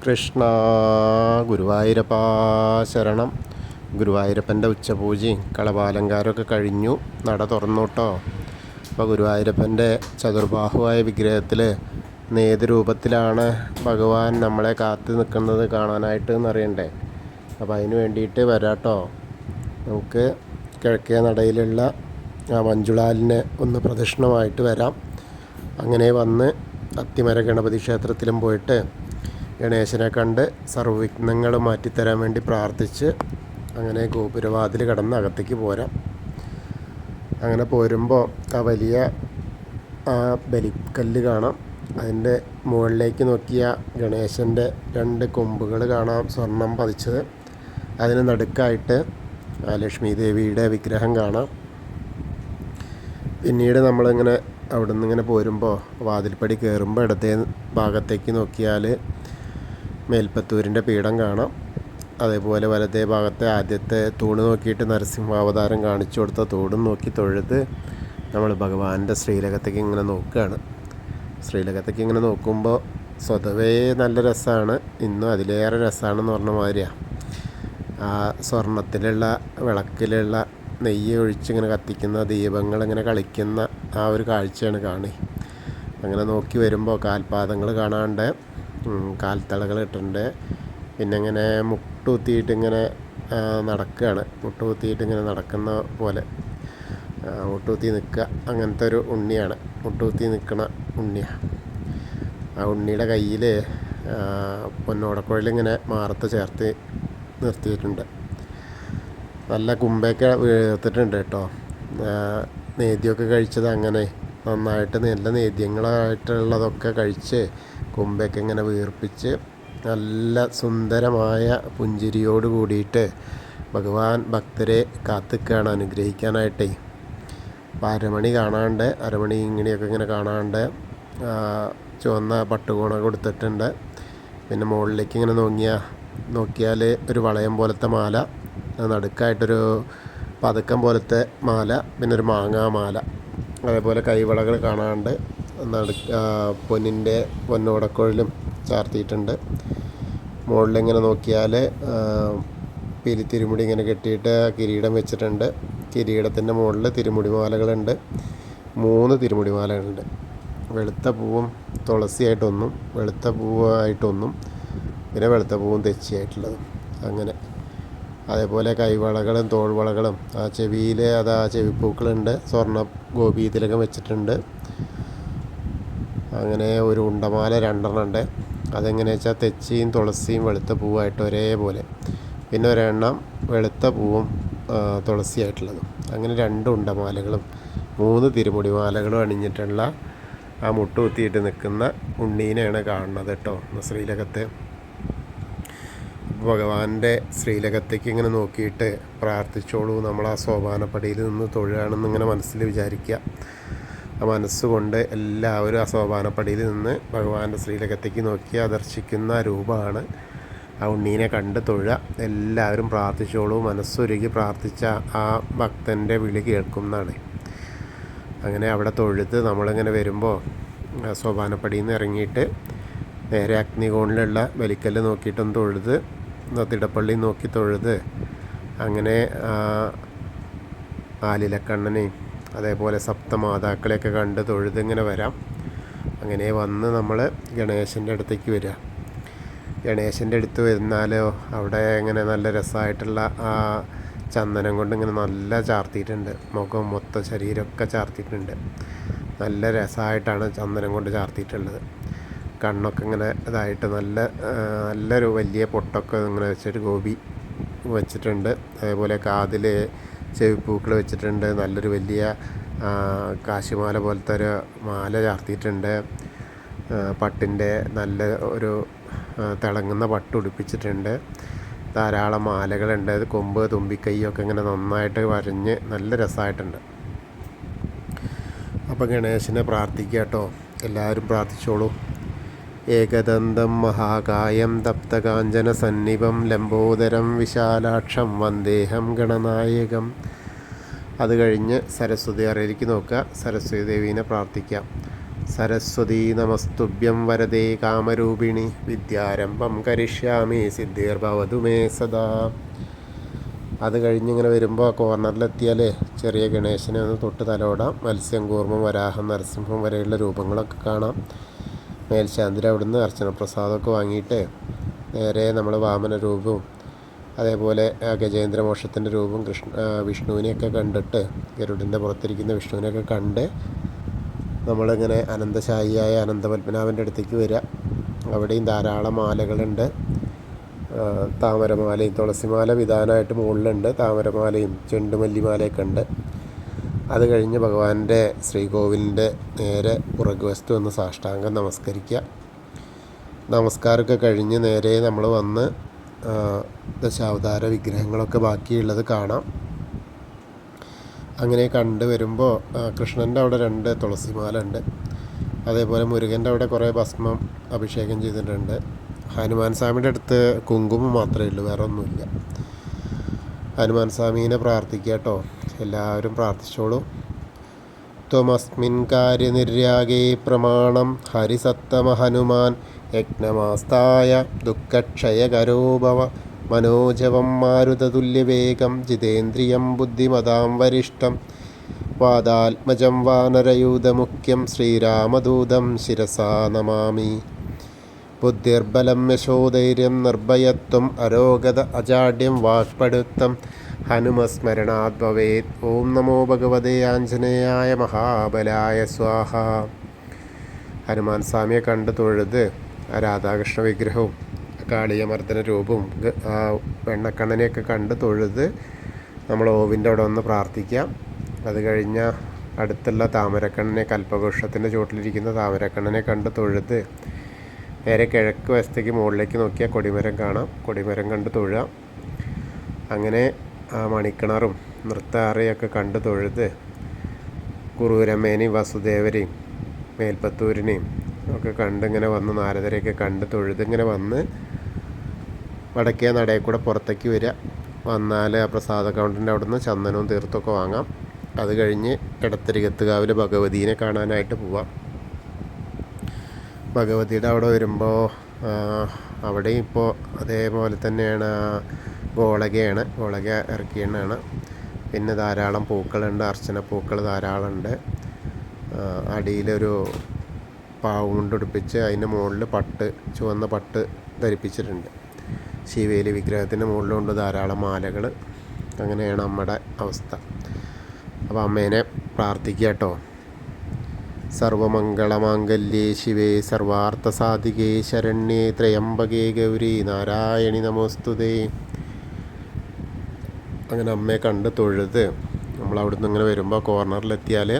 കൃഷ്ണ ഗുരുവായൂരപ്പാ ശരണം. ഗുരുവായൂരപ്പൻ്റെ ഉച്ചപൂജയും കളഭാലങ്കാരമൊക്കെ കഴിഞ്ഞു. നട തുറന്നു കേട്ടോ. അപ്പോൾ ഗുരുവായൂരപ്പൻ്റെ ചതുർബാഹുവായ വിഗ്രഹത്തിൽ ഏത് രൂപത്തിലാണ് ഭഗവാൻ നമ്മളെ കാത്തു നിൽക്കുന്നത് കാണാനായിട്ട് എന്നറിയണ്ടേ. അപ്പോൾ അതിന് വേണ്ടിയിട്ട് വരാട്ടോ. നമുക്ക് കിഴക്കേ നടയിലുള്ള ആ മഞ്ജുളാലിനെ ഒന്ന് പ്രദക്ഷിണമായിട്ട് വരാം. അങ്ങനെ വന്ന് അത്തിമര ഗണപതി ക്ഷേത്രത്തിലും പോയിട്ട് ഗണേശനെ കണ്ട് സർവ്വവിഘ്നങ്ങൾ മാറ്റിത്തരാൻ വേണ്ടി പ്രാർത്ഥിച്ച് അങ്ങനെ ഗോപുരവാതിൽ കടന്ന് അകത്തേക്ക് പോരാം. അങ്ങനെ പോരുമ്പോൾ ആ വലിയ ആ ബലിക്കല്ല് കാണാം. അതിൻ്റെ മുകളിലേക്ക് നോക്കിയ ഗണേശൻ്റെ 2 കൊമ്പുകൾ കാണാം, സ്വർണം പതിച്ചത്. അതിന് നടുക്കായിട്ട് ലക്ഷ്മി ദേവിയുടെ വിഗ്രഹം കാണാം. പിന്നീട് നമ്മളിങ്ങനെ അവിടെ നിന്ന് ഇങ്ങനെ പോരുമ്പോൾ വാതിൽപ്പടി കയറുമ്പോൾ ഇടത്തെ ഭാഗത്തേക്ക് നോക്കിയാൽ മേൽപ്പത്തൂരിൻ്റെ പീഠം കാണാം. അതേപോലെ വലത്തേ ഭാഗത്തെ ആദ്യത്തെ തൂണ് നോക്കിയിട്ട് നരസിംഹാവതാരം കാണിച്ചു കൊടുത്ത തൂണും നോക്കി തൊഴുത് നമ്മൾ ഭഗവാന്റെ ശ്രീലകത്തേക്ക് ഇങ്ങനെ നോക്കുകയാണ്. ശ്രീലകത്തേക്ക് ഇങ്ങനെ നോക്കുമ്പോൾ സ്വതവേ നല്ല രസമാണ്. ഇന്നും അതിലേറെ രസമാണെന്ന് പറഞ്ഞ മാതിരിയാണ്. ആ സ്വർണത്തിലുള്ള വിളക്കിലുള്ള നെയ്യ് ഒഴിച്ചിങ്ങനെ കത്തിക്കുന്ന ദീപങ്ങൾ ഇങ്ങനെ കളിക്കുന്ന ആ ഒരു കാഴ്ചയാണ് കാണി. അങ്ങനെ നോക്കി വരുമ്പോൾ കാൽപാദങ്ങൾ കാണാണ്ട്, കാൽത്തളകൾ ഇട്ടിട്ടുണ്ട്. പിന്നെ ഇങ്ങനെ മുട്ടുകുത്തിയിട്ട് ഇങ്ങനെ നടക്കുകയാണ്. മുട്ടുകുത്തിയിട്ട് ഇങ്ങനെ നടക്കുന്ന പോലെ മുട്ടുകുത്തി നിൽക്കുക. അങ്ങനത്തെ ഒരു ഉണ്ണിയാണ്, മുട്ടുകുത്തി നിൽക്കുന്ന ഉണ്ണിയാണ്. ആ ഉണ്ണിയുടെ കയ്യിൽ പൊന്നോടക്കുഴലിങ്ങനെ മാറത്ത് ചേർത്ത് നിർത്തിയിട്ടുണ്ട്. നല്ല കുമ്പയൊക്കെ വീർത്തിട്ടുണ്ട് കേട്ടോ. നേദ്യമൊക്കെ കഴിച്ചത് അങ്ങനെ നന്നായിട്ട് നല്ല നേദ്യങ്ങളായിട്ടുള്ളതൊക്കെ കഴിച്ച് കുമ്പയൊക്കെ ഇങ്ങനെ വീർപ്പിച്ച് നല്ല സുന്ദരമായ പുഞ്ചിരിയോട് കൂടിയിട്ട് ഭഗവാൻ ഭക്തരെ കാത്തിക്കുകയാണ് അനുഗ്രഹിക്കാനായിട്ടേ. അപ്പോൾ അരമണി കാണാണ്ട്, അരമണി ഇങ്ങനെയൊക്കെ ഇങ്ങനെ കാണാണ്ട് ചുവന്ന പട്ടുകോണ കൊടുത്തിട്ടുണ്ട്. പിന്നെ മുകളിലേക്ക് ഇങ്ങനെ നോക്കിയാൽ ഒരു വളയം പോലത്തെ മാല, നടുക്കായിട്ടൊരു പതക്കം പോലത്തെ മാല, പിന്നെ ഒരു മാങ്ങാമാല, അതേപോലെ കൈവളകൾ കാണാണ്ട് പൊന്നോടക്കുഴലും ചാർത്തിയിട്ടുണ്ട്. മുകളിലിങ്ങനെ നോക്കിയാൽ തിരുമുടി ഇങ്ങനെ കെട്ടിയിട്ട് കിരീടം വെച്ചിട്ടുണ്ട്. കിരീടത്തിൻ്റെ മുകളിൽ തിരുമുടിമാലകളുണ്ട്. 3 തിരുമുടിമാലകളുണ്ട്. വെളുത്ത പൂവും തുളസിയായിട്ടൊന്നും, വെളുത്ത പൂവായിട്ടൊന്നും, പിന്നെ വെളുത്ത പൂവും തെച്ചിയായിട്ടുള്ളതും അങ്ങനെ. അതേപോലെ കൈവളകളും തോൾവളകളും ആ ചെവിയിൽ ആ ചെവിപ്പൂക്കളുണ്ട്. സ്വർണ്ണ ഗോപീതിലകം വെച്ചിട്ടുണ്ട്. അങ്ങനെ ഒരു ഉണ്ടമാല 2 ഉണ്ട്. അതെങ്ങനെയാണെന്ന് വെച്ചാൽ തെച്ചിയും തുളസിയും വെളുത്ത പൂവായിട്ട് ഒരേപോലെ, പിന്നെ ഒരെണ്ണം വെളുത്ത പൂവും തുളസിയായിട്ടുള്ളതും. അങ്ങനെ 2 ഉണ്ടമാലകളും 3 തിരുമുടിമാലകളും അണിഞ്ഞിട്ടുള്ള ആ മുട്ടുകുത്തിയിട്ട് നിൽക്കുന്ന ഉണ്ണീനെയാണ് കാണുന്നത് കേട്ടോ ശ്രീലകത്ത്. ഭഗവാന്റെ ശ്രീലകത്തേക്ക് ഇങ്ങനെ നോക്കിയിട്ട് പ്രാർത്ഥിച്ചോളൂ. നമ്മൾ ആ സോപാനപ്പടിയിൽ നിന്ന് തൊഴുകയാണെന്നിങ്ങനെ മനസ്സിൽ വിചാരിക്കുക. ആ മനസ്സുകൊണ്ട് എല്ലാവരും ആ സോപാനപ്പടിയിൽ നിന്ന് ഭഗവാന്റെ ശ്രീലകത്തേക്ക് നോക്കി ദർശിക്കുന്ന രൂപമാണ്. ആ ഉണ്ണീനെ കണ്ട് തൊഴുക. എല്ലാവരും പ്രാർത്ഥിച്ചോളൂ. മനസ്സൊരുക്കി പ്രാർത്ഥിച്ച ആ ഭക്തൻ്റെ വിളി കേൾക്കുന്നതാണ്. അങ്ങനെ അവിടെ തൊഴുത് നമ്മളിങ്ങനെ വരുമ്പോൾ സോപാനപ്പടിയിൽ നിന്ന് ഇറങ്ങിയിട്ട് നേരെ അഗ്നികോണിലുള്ള ബലിക്കല്ല് നോക്കിയിട്ടൊന്ന് തൊഴുത്, തിടപ്പള്ളി നോക്കി തൊഴുത്, അങ്ങനെ ആലിലക്കണ്ണനെയും അതേപോലെ സപ്തമാതാക്കളെയൊക്കെ കണ്ട് തൊഴുത് ഇങ്ങനെ വരാം. അങ്ങനെ വന്ന് നമ്മൾ ഗണേശൻ്റെ അടുത്തേക്ക് വരിക. ഗണേശൻ്റെ അടുത്ത് വരുന്നാലോ അവിടെ ഇങ്ങനെ നല്ല രസമായിട്ടുള്ള ആ ചന്ദനം കൊണ്ട് ഇങ്ങനെ നല്ല ചാർത്തിയിട്ടുണ്ട്. മുഖം മൊത്തം ശരീരമൊക്കെ ചാർത്തിയിട്ടുണ്ട്. നല്ല രസമായിട്ടാണ് ചന്ദനം കൊണ്ട് ചാർത്തിയിട്ടുള്ളത്. കണ്ണൊക്കെ ഇങ്ങനെ ഇതായിട്ട് നല്ലൊരു വലിയ പൊട്ടൊക്കെ ഇങ്ങനെ വെച്ചിട്ട് ഗോപി വെച്ചിട്ടുണ്ട്. അതേപോലെ കാതിൽ ചെവിപ്പൂക്കൾ വെച്ചിട്ടുണ്ട്. നല്ലൊരു വലിയ കാശിമാല പോലത്തെ ഒരു മാല ചാർത്തിയിട്ടുണ്ട്. പട്ടിൻ്റെ നല്ല ഒരു തിളങ്ങുന്ന പട്ട് ഉടുപ്പിച്ചിട്ടുണ്ട്. ധാരാളം മാലകളുണ്ട്. കൊമ്പ് തുമ്പിക്കൈയൊക്കെ ഇങ്ങനെ നന്നായിട്ട് വരഞ്ഞ് നല്ല രസമായിട്ടുണ്ട്. അപ്പോൾ ഗണേശനെ പ്രാർത്ഥിക്കുക കേട്ടോ. എല്ലാവരും പ്രാർത്ഥിച്ചോളൂ. ഏകദന്തം മഹാകായം തപ്തകാഞ്ചന സന്നിഭം ലംബോദരം വിശാലാക്ഷം വന്ദേഹം ഗണനായകം. അത് കഴിഞ്ഞ് സരസ്വതി അറയിലേക്ക് നോക്കുക. സരസ്വതി ദേവീനെ പ്രാർത്ഥിക്കാം. സരസ്വതീ നമസ്തുഭ്യം വരദേ കാമരൂപിണി വിദ്യാരംഭം കരിഷ്യാമി സിദ്ധിർഭവതു മേ സദാ. അത് കഴിഞ്ഞിങ്ങനെ വരുമ്പോൾ കോർണറിലെത്തിയാൽ ചെറിയ ഗണേശനെ ഒന്ന് തൊട്ട് തലോടാം. മത്സ്യം, കൂർമ്മം, വരാഹം, നരസിംഹം വരെയുള്ള രൂപങ്ങളൊക്കെ കാണാം. മേൽശാന്തിൽ അവിടുന്ന് അർച്ചന പ്രസാദമൊക്കെ വാങ്ങിയിട്ട് നേരെ നമ്മൾ വാമന രൂപവും അതേപോലെ ഗജേന്ദ്രമോക്ഷത്തിൻ്റെ രൂപവും വിഷ്ണുവിനെയൊക്കെ കണ്ടിട്ട് ഗരുഡൻ്റെ പുറത്തിരിക്കുന്ന വിഷ്ണുവിനെയൊക്കെ കണ്ട് നമ്മളിങ്ങനെ അനന്തശായിയായ അനന്തപത്മനാഭൻ്റെ അടുത്തേക്ക് വരിക. അവിടെയും ധാരാളം മാലകളുണ്ട്. താമരമാലയും തുളസിമാല വിധാനമായിട്ട് മുകളിലുണ്ട്. താമരമാലയും ചെണ്ടുമല്ലിമാലയൊക്കെ ഉണ്ട്. അത് കഴിഞ്ഞ് ഭഗവാന്റെ ശ്രീകോവിലിൻ്റെ നേരെ പുറകുവശത്ത് വന്ന് സാഷ്ടാംഗം നമസ്കരിക്കുക. നമസ്കാരമൊക്കെ കഴിഞ്ഞ് നേരെ നമ്മൾ വന്ന് ദശാവതാര വിഗ്രഹങ്ങളൊക്കെ ബാക്കിയുള്ളത് കാണാം. അങ്ങനെ കണ്ടു വരുമ്പോൾ കൃഷ്ണൻ്റെ അവിടെ 2 തുളസിമാല ഉണ്ട്. അതേപോലെ മുരുകൻ്റെ അവിടെ കുറേ ഭസ്മം അഭിഷേകം ചെയ്തിട്ടുണ്ട്. ഹനുമാൻ സ്വാമിയുടെ അടുത്ത് കുങ്കുമം മാത്രമേ ഉള്ളൂ, വേറെ ഒന്നുമില്ല. ഹനുമാൻ സ്വാമീനെ പ്രാർത്ഥിക്കുക കേട്ടോ, എല്ലാവരും പ്രാർത്ഥിച്ചോളൂ. ത്വമസ്മിൻ കാര്യനിര്യാഗേ പ്രമാണം ഹരിസത്തമ ഹനുമാൻ യജ്ഞമാസ്തായ ദുഃഖക്ഷയകരോ ഭവ മനോജവം മാരുതതുല്യവേഗം ജിതേന്ദ്രിയം ബുദ്ധിമതാം വരിഷ്ഠം വാദാത്മജം വാനരയൂഥമുഖ്യം ശ്രീരാമദൂതം ശിരസാ നമാമി. ബുദ്ധിർബലം യശോധൈര്യം നിർഭയത്വം അരോഗത അജാഡ്യം വാക്പടുത്തം ഹനുമസ്മരണാത് ഭവേത്. ഓം നമോ ഭഗവതേ ആഞ്ജനേയായ മഹാബലായ സ്വാഹ. ഹനുമാൻ സ്വാമിയെ കണ്ട് തൊഴുത് രാധാകൃഷ്ണ വിഗ്രഹവും കാളിയമർദ്ദന രൂപവും വെണ്ണക്കണ്ണനെയൊക്കെ കണ്ട് തൊഴുത് നമ്മൾ ഓവിൻ്റെ അവിടെ ഒന്ന് പ്രാർത്ഥിക്കാം. അത് കഴിഞ്ഞാൽ അടുത്തുള്ള താമരക്കണ്ണനെ, കൽപ്പവൃക്ഷത്തിൻ്റെ ചുവട്ടിലിരിക്കുന്ന താമരക്കണ്ണനെ കണ്ട് തൊഴുത് നേരെ കിഴക്ക് വശത്തേക്ക് മുകളിലേക്ക് നോക്കിയാൽ കൊടിമരം കാണാം. കൊടിമരം കണ്ട് തൊഴുക. അങ്ങനെ ആ മണിക്കിണറും നൃത്താറയൊക്കെ കണ്ട് തൊഴുത് കുറൂരമ്മേനെയും വസുദേവരെയും മേൽപ്പത്തൂരിനെയും ഒക്കെ കണ്ടിങ്ങനെ വന്ന് നാരദരെയൊക്കെ കണ്ട് തൊഴുത് ഇങ്ങനെ വന്ന് വടക്കേ നടയിൽ കൂടെ പുറത്തേക്ക് വരിക. വന്നാൽ ആ പ്രസാദ കൗണ്ടറിൻ്റെ അവിടെ നിന്ന് ചന്ദനവും തീർത്തൊക്കെ വാങ്ങാം. അത് കഴിഞ്ഞ് എടത്തിരികത്തുകാവിൽ ഭഗവതീനെ കാണാനായിട്ട് പോവാം. ഭഗവതിയുടെ അവിടെ വരുമ്പോൾ അവിടെയും ഇപ്പോൾ അതേപോലെ തന്നെയാണ്, ഗോളക ഇറക്കിയാണ്. പിന്നെ ധാരാളം പൂക്കളുണ്ട്, അർച്ചന പൂക്കൾ ധാരാളമുണ്ട്. അടിയിലൊരു പാവ് കൊണ്ടുടുപ്പിച്ച് അതിൻ്റെ മുകളിൽ ചുവന്ന പട്ട് ധരിപ്പിച്ചിട്ടുണ്ട്. ശിവേലി വിഗ്രഹത്തിൻ്റെ മുകളിലുണ്ട് ധാരാളം മാലകൾ. അങ്ങനെയാണ് നമ്മുടെ അവസ്ഥ. അപ്പോൾ അമ്മേനെ പ്രാർത്ഥിക്കുക കേട്ടോ. സർവമംഗളമാംഗല്യേ ശിവേ സർവാർത്ഥസാധികേ ശരണ്യേ ത്രയംബകേ ഗൗരി നാരായണി നമോസ്തുതേ. അങ്ങനെ അമ്മയെ കണ്ട് തൊഴുത് നമ്മളവിടുന്ന് ഇങ്ങനെ വരുമ്പോൾ കോർണറിലെത്തിയാൽ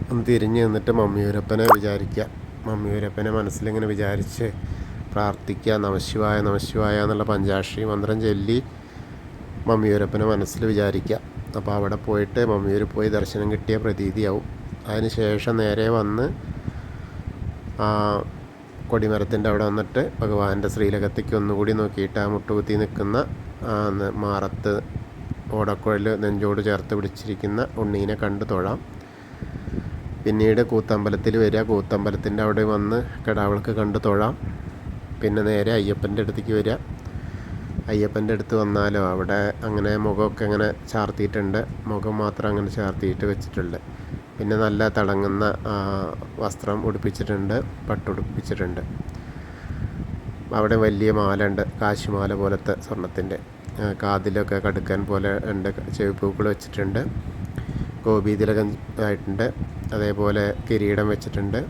ഒന്ന് തിരിഞ്ഞ് നിന്നിട്ട് മമ്മിയൂരപ്പനെ വിചാരിക്കുക. മമ്മിയൂരപ്പനെ മനസ്സിലിങ്ങനെ വിചാരിച്ച് പ്രാർത്ഥിക്കുക. നമശിവായ നമശിവായ എന്നുള്ള പഞ്ചാക്ഷരി മന്ത്രം ചൊല്ലി മമ്മിയൂരപ്പനെ മനസ്സിൽ വിചാരിക്കുക. അപ്പോൾ അവിടെ പോയിട്ട് മമ്മിയൂർ പോയി ദർശനം കിട്ടിയ പ്രതീതിയാവും. അതിന് ശേഷം നേരെ വന്ന് കൊടിമരത്തിൻ്റെ അവിടെ വന്നിട്ട് ഭഗവാന്റെ ശ്രീലകത്തേക്ക് ഒന്നുകൂടി നോക്കിയിട്ട് ആ മുട്ടുകുത്തി നിൽക്കുന്ന മാറത്ത് ഓടക്കുഴൽ നെഞ്ചോട് ചേർത്ത് പിടിച്ചിരിക്കുന്ന ഉണ്ണീനെ കണ്ട് തൊഴാം. പിന്നീട് കൂത്തമ്പലത്തിൽ വരിക. കൂത്തമ്പലത്തിൻ്റെ അവിടെ വന്ന് കിടാവിളക്ക് കണ്ട് തൊഴാം. പിന്നെ നേരെ അയ്യപ്പൻ്റെ അടുത്തേക്ക് വരിക. അയ്യപ്പൻ്റെ അടുത്ത് വന്നാലോ അവിടെ അങ്ങനെ മുഖമൊക്കെ അങ്ങനെ ചാർത്തിയിട്ടുണ്ട്. മുഖം മാത്രം അങ്ങനെ ചാർത്തിയിട്ട് വെച്ചിട്ടുണ്ട്. പിന്നെ നല്ല തിളങ്ങുന്ന വസ്ത്രം ഉടുപ്പിച്ചിട്ടുണ്ട്, പട്ടുടുപ്പിച്ചിട്ടുണ്ട്. അവിടെ വലിയ മാല ഉണ്ട്, കാശിമാല പോലത്തെ സ്വർണത്തിൻ്റെ. കാതിലൊക്കെ കടുക്കാൻ പോലെ ഉണ്ട്, ചെവിപ്പൂക്കൾ വെച്ചിട്ടുണ്ട്. ഗോപീതിലകം ആയിട്ടുണ്ട്. അതേപോലെ കിരീടം വെച്ചിട്ടുണ്ട്.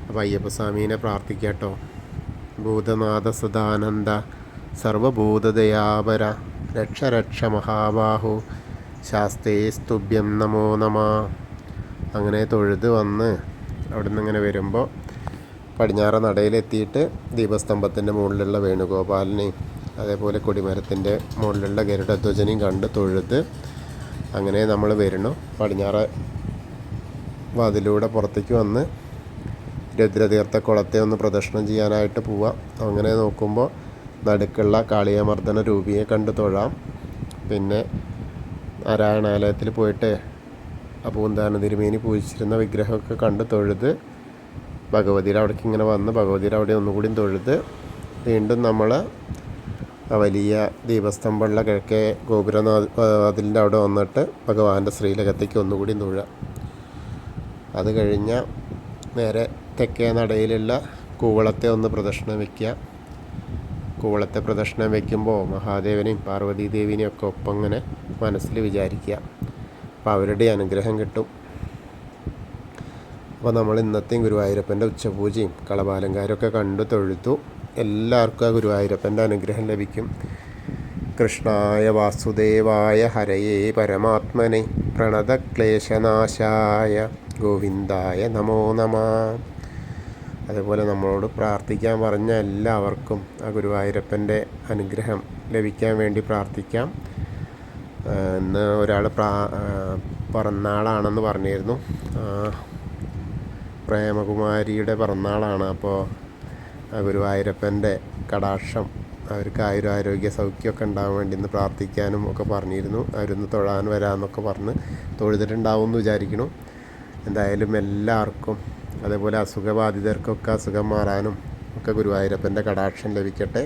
അപ്പോൾ അയ്യപ്പസ്വാമീനെ പ്രാർത്ഥിക്കാം കേട്ടോ. ഭൂതനാഥ സദാനന്ദ സർവഭൂതദയാപര രക്ഷ രക്ഷ മഹാബാഹു ശാസ്തേ സ്തുഭ്യം നമോ നമ. അങ്ങനെ തൊഴുത് വന്ന് അവിടെ നിന്ന് ഇങ്ങനെ വരുമ്പോൾ പടിഞ്ഞാറ് നടയിലെത്തിയിട്ട് ദീപസ്തംഭത്തിൻ്റെ മുകളിലുള്ള വേണുഗോപാലിനെയും അതേപോലെ കൊടിമരത്തിൻ്റെ മുകളിലുള്ള ഗരുഡധ്വജനെയും കണ്ട് തൊഴുത് അങ്ങനെ നമ്മൾ വരണം. പടിഞ്ഞാറ് വാതിലൂടെ പുറത്തേക്ക് വന്ന് രുദ്രതീർത്ഥ കുളത്തെ ഒന്ന് പ്രദക്ഷിണം ചെയ്യാനായിട്ട് പോവാം. അങ്ങനെ നോക്കുമ്പോൾ നടുക്കുള്ള കാളിയമർദ്ദന രൂപിയെ കണ്ട് തൊഴാം. പിന്നെ നാരായണാലയത്തിൽ പോയിട്ട് അപൂന്താന തിരുമേനി പൂജിച്ചിരുന്ന വിഗ്രഹമൊക്കെ കണ്ട് തൊഴുത് ഭഗവതിയുടെ അവിടേക്ക് ഇങ്ങനെ വന്ന് ഭഗവതിയുടെ അവിടെ ഒന്നുകൂടി തൊഴുത് വീണ്ടും നമ്മൾ വലിയ ദീപസ്തംഭമുള്ള കിഴക്കേ ഗോപുരവാതിലിൻ്റെ അവിടെ വന്നിട്ട് ഭഗവാന്റെ ശ്രീലകത്തേക്ക് ഒന്നുകൂടി തൊഴുക. അത് കഴിഞ്ഞാൽ നേരെ തെക്കേ നടയിലുള്ള കൂവളത്തെ ഒന്ന് പ്രദക്ഷിണം വയ്ക്കുക. കൂവളത്തെ പ്രദക്ഷിണം വയ്ക്കുമ്പോൾ മഹാദേവനെയും പാർവതീദേവിനെയും ഒക്കെ ഒപ്പം ഇങ്ങനെ മനസ്സിൽ വിചാരിക്കുക. അപ്പോൾ അവരുടെ അനുഗ്രഹം കിട്ടും. അപ്പോൾ നമ്മൾ ഇന്നത്തെയും ഗുരുവായൂരപ്പൻ്റെ ഉച്ചപൂജയും കളഭാലങ്കാരമൊക്കെ കണ്ടു തൊഴുത്തു. എല്ലാവർക്കും ആ ഗുരുവായൂരപ്പൻ്റെ അനുഗ്രഹം ലഭിക്കും. കൃഷ്ണായ വാസുദേവായ ഹരയേ പരമാത്മനെ പ്രണതക്ലേശനാശായ ഗോവിന്ദായ നമോ നമഃ. അതുപോലെ നമ്മളോട് പ്രാർത്ഥിക്കാൻ പറഞ്ഞ എല്ലാവർക്കും ആ ഗുരുവായൂരപ്പൻ്റെ അനുഗ്രഹം ലഭിക്കാൻ വേണ്ടി പ്രാർത്ഥിക്കാം. ഇന്ന് ഒരാൾ പിറന്നാളാണെന്ന് പറഞ്ഞിരുന്നു. പ്രേമകുമാരിയുടെ പിറന്നാളാണ്. അപ്പോൾ ഗുരുവായൂരപ്പൻ്റെ കടാക്ഷം അവർക്ക് ആരോഗ്യ സൗഖ്യമൊക്കെ ഉണ്ടാകാൻ വേണ്ടി ഇന്ന് പ്രാർത്ഥിക്കാനും ഒക്കെ പറഞ്ഞിരുന്നു. അവരൊന്ന് തൊഴാൻ വരാമെന്നൊക്കെ പറഞ്ഞ് തൊഴുതിട്ടുണ്ടാവും എന്ന് വിചാരിക്കുന്നു. എന്തായാലും എല്ലാവർക്കും അതേപോലെ അസുഖബാധിതർക്കൊക്കെ അസുഖം മാറാനും ഒക്കെ ഗുരുവായൂരപ്പൻ്റെ കടാക്ഷം ലഭിക്കട്ടെ.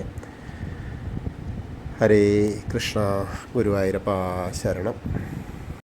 ഹരേ കൃഷ്ണ. ഗുരുവായൂരപ്പ ശരണം.